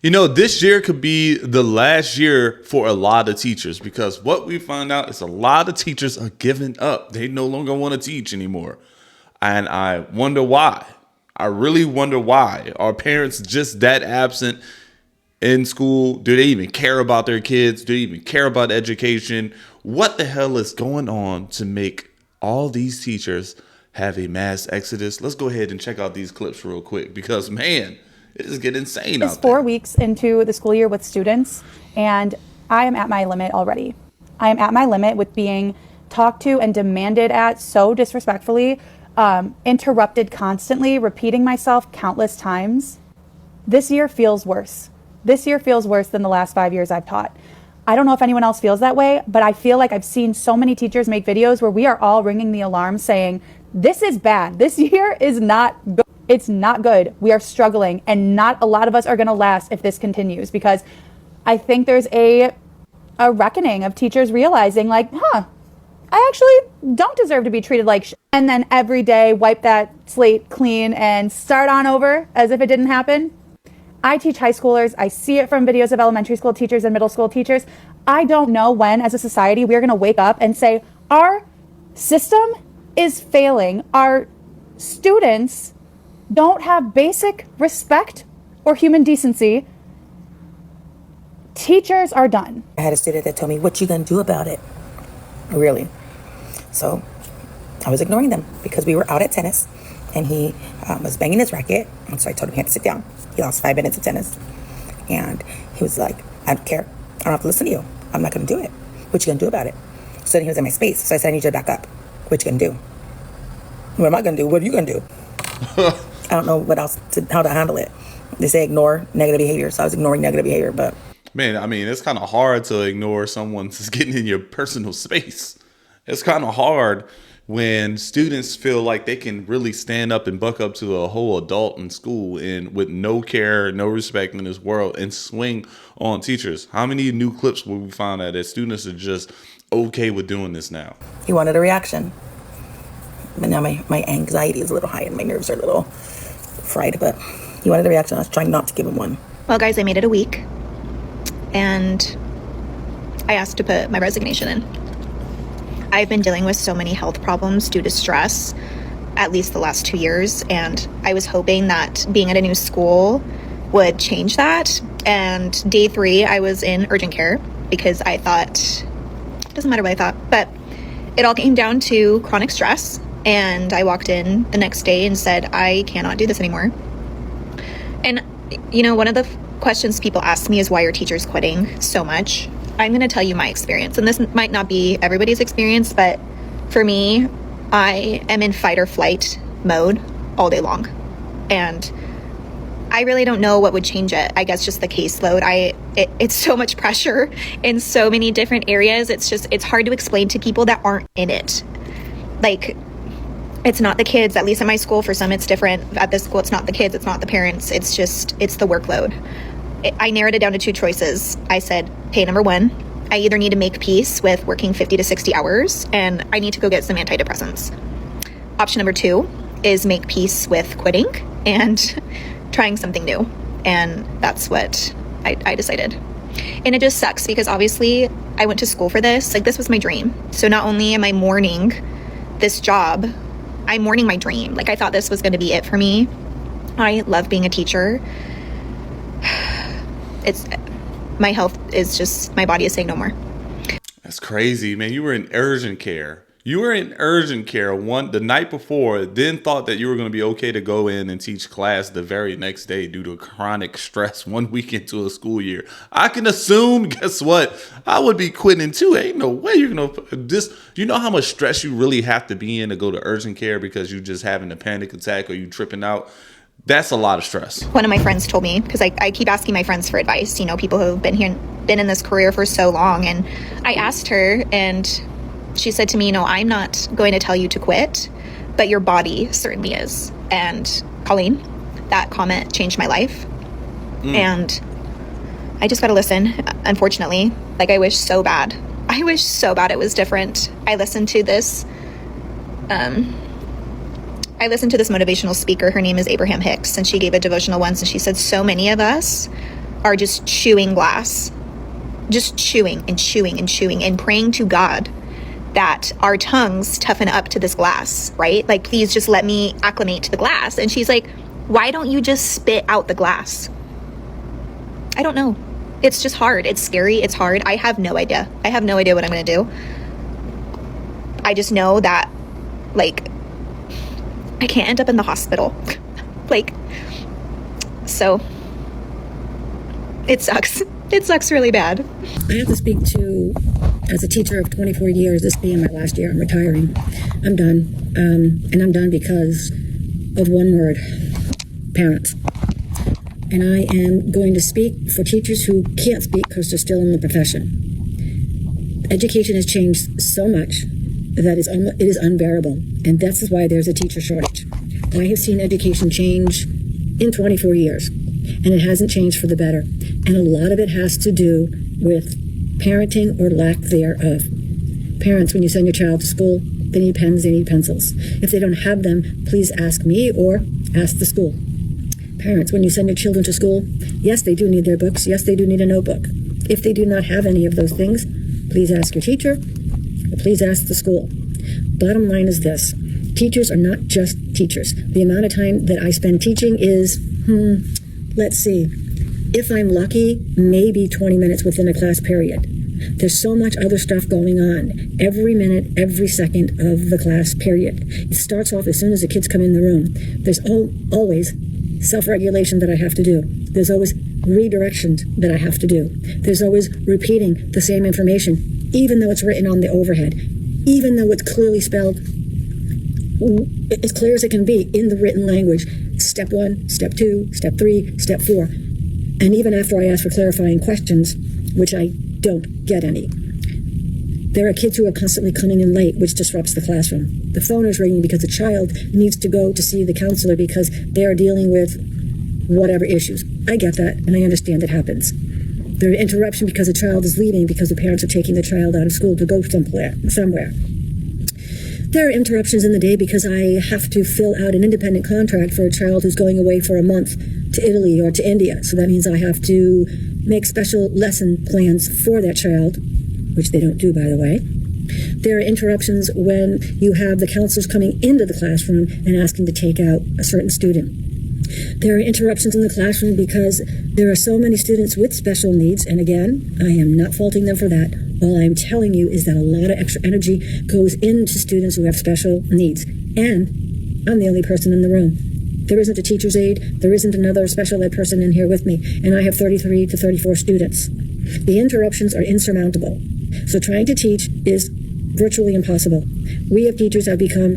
You know, this year could be the last year for a lot of teachers because what we find out is a lot of teachers are giving up. They no longer want to teach anymore. And I wonder why. I really wonder why. Are parents just that absent in school? Do they even care about their kids? Do they even care about education? What the hell is going on to make all these teachers have a mass exodus? Let's go ahead and check out these clips real quick because, man, it is getting insane out there. 4 weeks into the school year with students, and I am at my limit already. I am at my limit with being talked to and demanded at so disrespectfully, interrupted constantly, repeating myself countless times. This year feels worse. This year feels worse than the last 5 years I've taught. I don't know if anyone else feels that way, but I feel like I've seen so many teachers make videos where we are all ringing the alarm saying, this is bad. This year is not good. It's not good. We are struggling, and not a lot of us are going to last if this continues, because I think there's a reckoning of teachers realizing like, I actually don't deserve to be treated like shit. And then every day wipe that slate clean and start on over as if it didn't happen. I teach high schoolers. I see it from videos of elementary school teachers and middle school teachers. I don't know when, as a society, we're going to wake up and say, our system is failing. Our students don't have basic respect or human decency. Teachers are done. I had a student that told me, what you gonna do about it? Really? So I was ignoring them because we were out at tennis and he was banging his racket. And so I told him he had to sit down. He lost 5 minutes of tennis. And he was like, I don't care. I don't have to listen to you. I'm not gonna do it. What you gonna do about it? So then he was in my space. So I said, I need you to back up. What you gonna do? What am I gonna do? What are you gonna do? I don't know what else how to handle it. They say ignore negative behavior, so I was ignoring negative behavior. But man, I mean, it's kind of hard to ignore someone just getting in your personal space. It's kind of hard when students feel like they can really stand up and buck up to a whole adult in school and with no care, no respect in this world and swing on teachers. How many new clips will we find that students are just okay with doing this now? He wanted a reaction. But now my anxiety is a little high and my nerves are a little fried, but he wanted a reaction. I was trying not to give him one. Well, guys, I made it a week, and I asked to put my resignation in. I've been dealing with so many health problems due to stress, at least the last 2 years, and I was hoping that being at a new school would change that. And day 3, I was in urgent care because I thought, it doesn't matter what I thought, but it all came down to chronic stress. And I walked in the next day and said, I cannot do this anymore. And, you know, one of the questions people ask me is why are teachers quitting so much? I'm going to tell you my experience. And this might not be everybody's experience, but for me, I am in fight or flight mode all day long. And I really don't know what would change it. I guess just the caseload. It's so much pressure in so many different areas. It's hard to explain to people that aren't in it. Like, it's not the kids, at least at my school. For some, it's different. At this school, it's not the kids, it's not the parents. It's the workload. I narrowed it down to 2 choices. I said, hey, number 1, I either need to make peace with working 50 to 60 hours, and I need to go get some antidepressants. Option number 2 is make peace with quitting and trying something new. And that's what I decided. And it just sucks because obviously I went to school for this. Like, this was my dream. So not only am I mourning this job, I'm mourning my dream. Like, I thought this was going to be it for me. I love being a teacher. My health is just, my body is saying no more. That's crazy, man. You were in urgent care. The night before, then thought that you were going to be okay to go in and teach class the very next day due to chronic stress 1 week into a school year. I can assume, guess what? I would be quitting too. Ain't no way you're going to this. You know how much stress you really have to be in to go to urgent care because you're just having a panic attack or you tripping out? That's a lot of stress. One of my friends told me, because I keep asking my friends for advice, you know, people who have been in this career for so long. And I asked her, and she said to me, I'm not going to tell you to quit, but your body certainly is. And Colleen, that comment changed my life. And I just got to listen, unfortunately. Like, I wish so bad it was different. I listened to this motivational speaker. Her name is Abraham Hicks, and she gave a devotional once, and she said, so many of us are just chewing glass, just chewing and chewing and chewing and praying to God that our tongues toughen up to this glass, right? Like, please just let me acclimate to the glass. And she's like, why don't you just spit out the glass? I don't know. It's just hard. It's scary. It's hard. I have no idea. I have no idea what I'm going to do. I just know that, like, I can't end up in the hospital. Like, so it sucks. It sucks really bad. I have to speak to, as a teacher of 24 years, this being my last year, I'm retiring. I'm done. And I'm done because of one word: parents. And I am going to speak for teachers who can't speak because they're still in the profession. Education has changed so much that it is unbearable. And that's why there's a teacher shortage. I have seen education change in 24 years, and it hasn't changed for the better. And a lot of it has to do with parenting or lack thereof. Parents, when you send your child to school, they need pens, they need pencils. If they don't have them, please ask me or ask the school. Parents, when you send your children to school, yes, they do need their books. Yes, they do need a notebook. If they do not have any of those things, please ask your teacher or please ask the school. Bottom line is this: teachers are not just teachers. The amount of time that I spend teaching is, let's see, if I'm lucky, maybe 20 minutes within a class period. There's so much other stuff going on every minute, every second of the class period. It starts off as soon as the kids come in the room. There's always self-regulation that I have to do. There's always redirections that I have to do. There's always repeating the same information, even though it's written on the overhead, even though it's clearly spelled, as clear as it can be in the written language. Step 1, step 2, step 3, step 4. And even after I ask for clarifying questions, which I don't get any, there are kids who are constantly coming in late, which disrupts the classroom. The phone is ringing because a child needs to go to see the counselor because they are dealing with whatever issues. I get that, and I understand it happens. There are interruptions because a child is leaving because the parents are taking the child out of school to go somewhere. There are interruptions in the day because I have to fill out an independent contract for a child who's going away for a month to Italy or to India. So that means I have to make special lesson plans for that child, which they don't do, by the way. There are interruptions when you have the counselors coming into the classroom and asking to take out a certain student. There are interruptions in the classroom because there are so many students with special needs, and again, I am not faulting them for that. All I'm telling you is that a lot of extra energy goes into students who have special needs, and I'm the only person in the room. There isn't a teacher's aide, there isn't another special ed person in here with me, and I have 33 to 34 students. The interruptions are insurmountable, so trying to teach is virtually impossible. We as teachers have become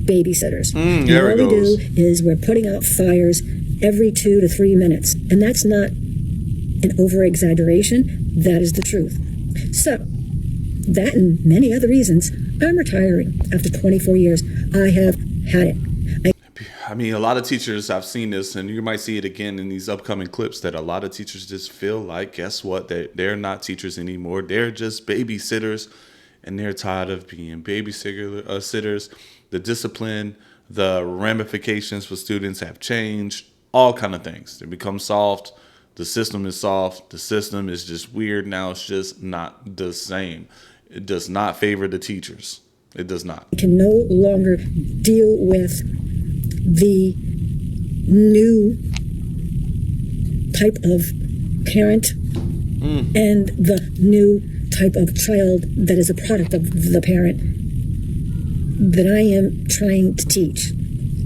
babysitters. And all we do is we're putting out fires every 2 to 3 minutes. And that's not an over-exaggeration. That is the truth. So, that and many other reasons, I'm retiring after 24 years. I have had it. I mean, a lot of teachers, I've seen this, and you might see it again in these upcoming clips, that a lot of teachers just feel like, guess what? They're not teachers anymore. They're just babysitters, and they're tired of being babysitters. The discipline, the ramifications for students have changed, all kind of things. They become soft. The system is soft. The system is just weird now. It's just not the same. It does not favor the teachers. It does not. We can no longer deal with the new type of parent and the new type of child that is a product of the parent that I am trying to teach.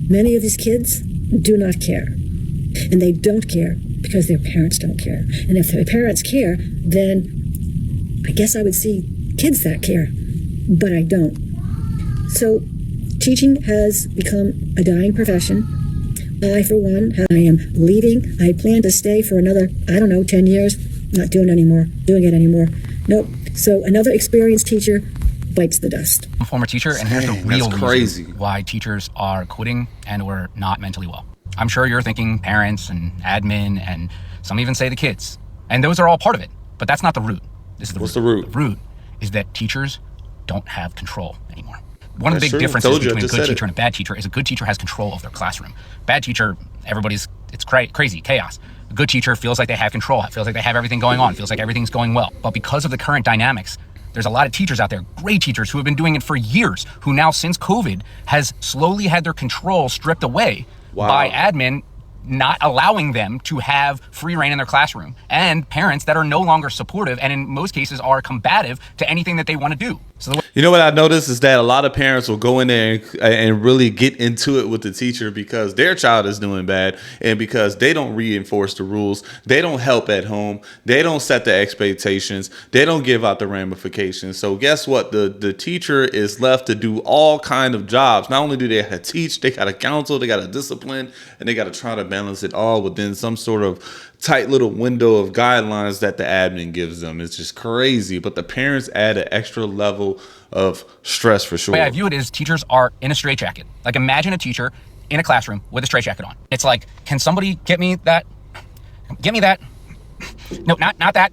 Many of these kids do not care. And they don't care because their parents don't care. And if their parents care, then I guess I would see kids that care. But I don't. So teaching has become a dying profession. I, for one, I am leaving. I plan to stay for another, 10 years. Not doing it anymore. Nope. So another experienced teacher bites the dust. I'm a former teacher, and here's the real crazy reason why teachers are quitting and we're not mentally well. I'm sure you're thinking parents and admin, and some even say the kids. And those are all part of it, but that's not the root. This is the What's root. the root? The root is that teachers don't have control anymore. One of the That's big true. differences Told you, I between a just good said teacher it. and a bad teacher is a good teacher has control of their classroom. Bad teacher, it's crazy, chaos. A good teacher feels like they have control, feels like they have everything going on, feels like everything's going well. But because of the current dynamics, there's a lot of teachers out there, great teachers who have been doing it for years, who now since COVID has slowly had their control stripped away by admin not allowing them to have free reign in their classroom, and parents that are no longer supportive and in most cases are combative to anything that they want to do. So you know what I noticed is that a lot of parents will go in there and really get into it with the teacher because their child is doing bad, and because they don't reinforce the rules, they don't help at home, they don't set the expectations, they don't give out the ramifications. So guess what? The teacher is left to do all kind of jobs. Not only do they have to teach, they got to counsel, they got to discipline, and they got to try to balance it all within some sort of tight little window of guidelines that the admin gives them. It's just crazy. But the parents add an extra level of stress for sure. The way I view it is teachers are in a straitjacket. Like imagine a teacher in a classroom with a straitjacket on. It's like, can somebody get me that? Get me that? No, not that.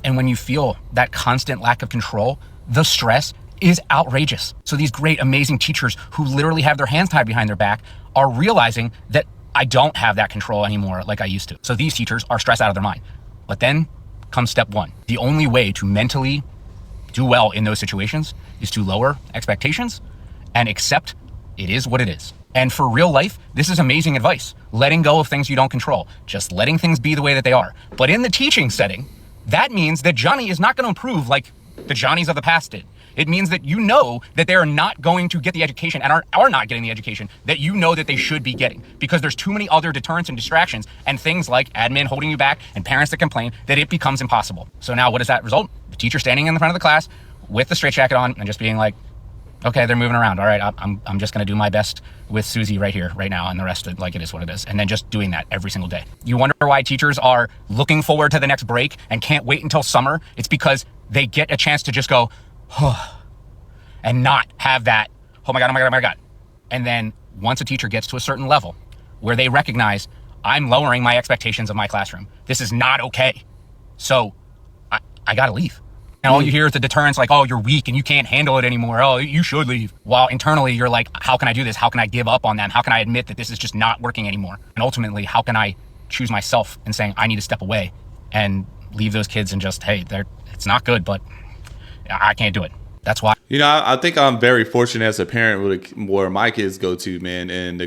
And when you feel that constant lack of control, the stress is outrageous. So these great, amazing teachers who literally have their hands tied behind their back are realizing that I don't have that control anymore like I used to. So these teachers are stressed out of their mind. But then comes step one. The only way to mentally do well in those situations is to lower expectations and accept it is what it is. And for real life, this is amazing advice. Letting go of things you don't control, just letting things be the way that they are. But in the teaching setting, that means that Johnny is not going to improve like the Johnnies of the past did. It means that you know that they are not going to get the education and are not getting the education that you know that they should be getting, because there's too many other deterrents and distractions and things like admin holding you back and parents that complain that it becomes impossible. So now what does that result? The teacher standing in the front of the class with the straitjacket on and just being like, okay, they're moving around. All right, I'm just going to do my best with Susie right here, right now, and the rest of it, like it is what it is. And then just doing that every single day. You wonder why teachers are looking forward to the next break and can't wait until summer? It's because they get a chance to just go, and not have that, oh my God. And then once a teacher gets to a certain level where they recognize, I'm lowering my expectations of my classroom. This is not okay. So I gotta leave. And all you hear is the deterrence like, oh, you're weak and you can't handle it anymore. Oh, you should leave. While internally you're like, how can I do this? How can I give up on them? How can I admit that this is just not working anymore? And ultimately, how can I choose myself and saying, I need to step away and leave those kids and just, hey, it's not good, but I can't do it. That's why. You know, I think I'm very fortunate as a parent where my kids go to, man. And,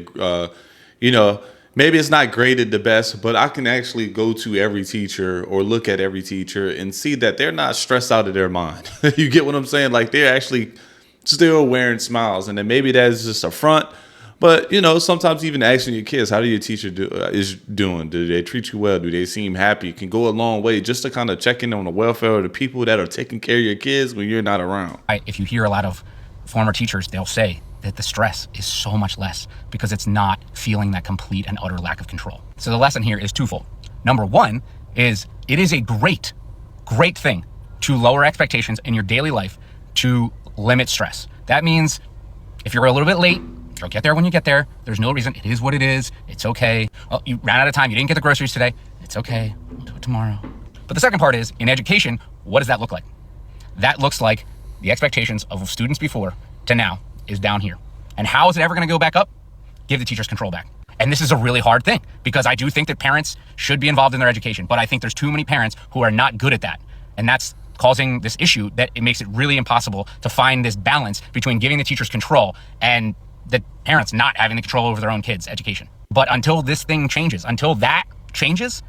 you know, maybe it's not graded the best, but I can actually go to every teacher or look at every teacher and see that they're not stressed out of their mind. You get what I'm saying? Like they're actually still wearing smiles. And then maybe that's just a front. But, you know, sometimes even asking your kids, how do your teacher is doing? Do they treat you well? Do they seem happy? Can go a long way just to kind of check in on the welfare of the people that are taking care of your kids when you're not around. If you hear a lot of former teachers, they'll say that the stress is so much less because it's not feeling that complete and utter lack of control. So the lesson here is twofold. Number one is it is a great thing to lower expectations in your daily life to limit stress. That means if you're a little bit late, you'll get there when you get there. There's no reason. It is what it is. It's okay. Oh, you ran out of time. You didn't get the groceries today. It's okay. We'll do it tomorrow. But the second part is, in education, what does that look like? That looks like the expectations of students before to now is down here. And how is it ever going to go back up? Give the teachers control back. And this is a really hard thing because I do think that parents should be involved in their education, but I think there's too many parents who are not good at that. And that's causing this issue that it makes it really impossible to find this balance between giving the teachers control and the parents not having the control over their own kids' education. But until this thing changes, until that changes,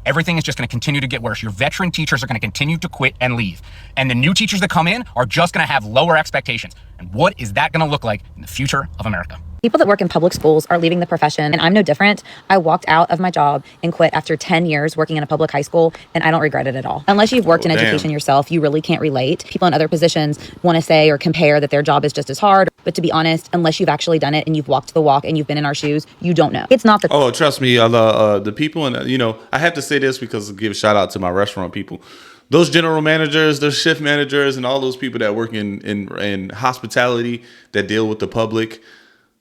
everything is just going to continue to get worse. Your veteran teachers are going to continue to quit and leave. And the new teachers that come in are just going to have lower expectations. And what is that going to look like in the future of America? People that work in public schools are leaving the profession, and I'm no different. I walked out of my job and quit after 10 years working in a public high school, and I don't regret it at all. Unless you've worked in education yourself, you really can't relate. People in other positions want to say or compare that their job is just as hard, but to be honest, unless you've actually done it and you've walked the walk and you've been in our shoes, you don't know. It's not the... Oh, trust me, the people, and you know, I have to say this because I give a shout out to my restaurant people. Those general managers, those shift managers, and all those people that work in hospitality that deal with the public,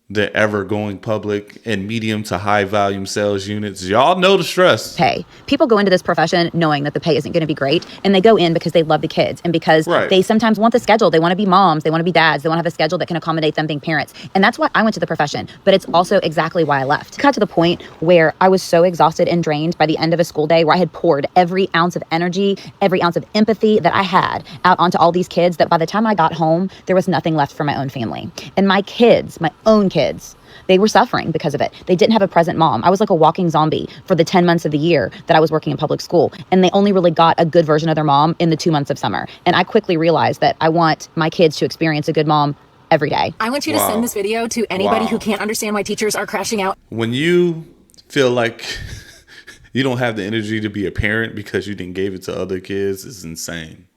they're ever going public in medium to high volume sales units. Y'all know the stress. Pay. People go into this profession knowing that the pay isn't going to be great, and they go in because they love the kids and because they sometimes want the schedule. They want to be moms, they want to be dads, they want to have a schedule that can accommodate them being parents. And that's why I went to the profession, but it's also exactly why I left. It got to the point where I was so exhausted and drained by the end of a school day, where I had poured every ounce of energy, every ounce of empathy that I had out onto all these kids, that by the time I got home, there was nothing left for my own family. And my kids, my own kids, they were suffering because of it. They didn't have a present mom. I was like a walking zombie for the 10 months of the year that I was working in public school. And they only really got a good version of their mom in the 2 months of summer. And I quickly realized that I want my kids to experience a good mom every day. I want you to send this video to anybody who can't understand why teachers are crashing out. When you feel like you don't have the energy to be a parent because you didn't give it to other kids, it's insane.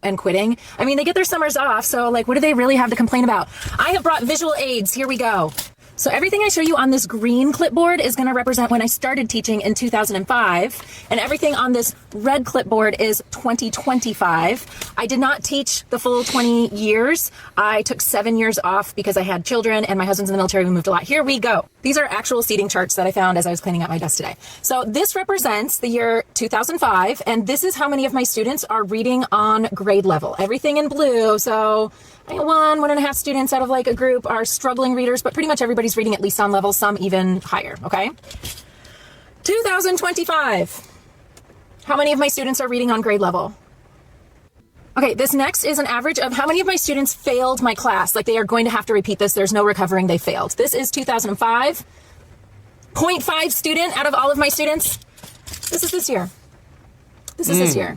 And quitting. I mean, they get their summers off, so like, what do they really have to complain about? I have brought visual aids. Here we go. So everything I show you on this green clipboard is going to represent when I started teaching in 2005, and everything on this red clipboard is 2025. I did not teach the full 20 years. I took 7 years off because I had children and my husband's in the military. We moved a lot. Here we go. These are actual seating charts that I found as I was cleaning up my desk today. So this represents the year 2005, and this is how many of my students are reading on grade level. Everything in blue. So I think 1.5 students out of like a group are struggling readers, but pretty much everybody's reading at least on level, some even higher, okay? 2025. How many of my students are reading on grade level? Okay, this next is an average of how many of my students failed my class. Like, they are going to have to repeat this. There's no recovering. They failed. This is 2005. 0.5 student out of all of my students. This is this year. This is this year.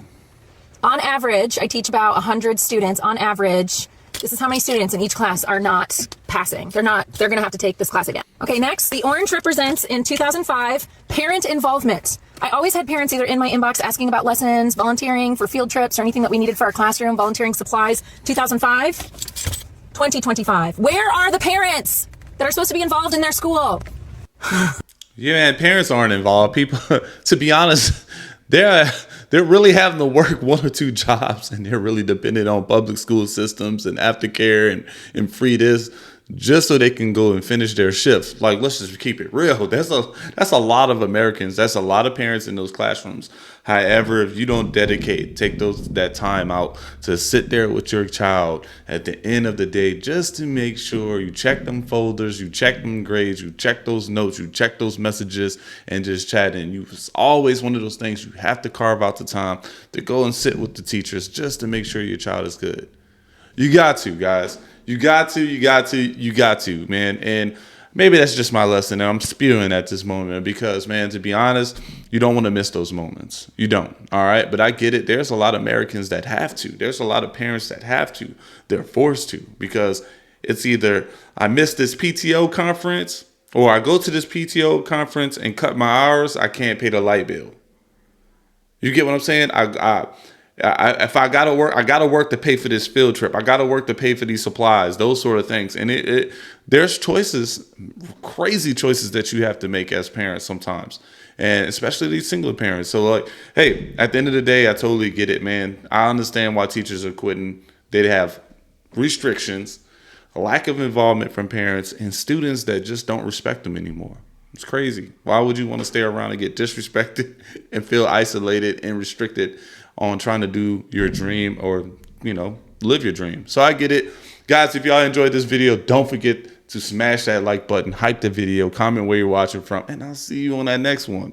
On average, I teach about 100 students. On average, this is how many students in each class are not passing. They're going to have to take this class again. Okay, next, the orange represents in 2005, parent involvement. I always had parents either in my inbox asking about lessons, volunteering for field trips, or anything that we needed for our classroom, volunteering supplies. 2005, 2025. Where are the parents that are supposed to be involved in their school? Yeah, man, parents aren't involved. People, to be honest, they're really having to work 1 or 2 jobs, and they're really dependent on public school systems and aftercare and free this just so they can go and finish their shifts. Like, let's just keep it real. That's a lot of Americans. That's a lot of parents in those classrooms. However, if you don't take that time out to sit there with your child at the end of the day, just to make sure you check them folders, you check them grades, you check those notes, you check those messages, and just chat. And it's always one of those things you have to carve out the time to go and sit with the teachers just to make sure your child is good. You got to, guys. You got to, man. And maybe that's just my lesson, and I'm spewing at this moment because, man, to be honest, you don't want to miss those moments. You don't, all right? But I get it. There's a lot of Americans that have to. There's a lot of parents that have to. They're forced to, because it's either I miss this PTO conference or I go to this PTO conference and cut my hours. I can't pay the light bill. You get what I'm saying? If I gotta work, I gotta work to pay for this field trip. I gotta work to pay for these supplies, those sort of things. And there's choices, crazy choices that you have to make as parents sometimes, and especially these single parents. So like, hey, at the end of the day, I totally get it, man. I understand why teachers are quitting. They have restrictions, a lack of involvement from parents, and students that just don't respect them anymore. It's crazy. Why would you want to stay around and get disrespected and feel isolated and restricted on trying to do your dream or, live your dream? So I get it. Guys, if y'all enjoyed this video, don't forget to smash that like button, hype the video, comment where you're watching from, and I'll see you on that next one.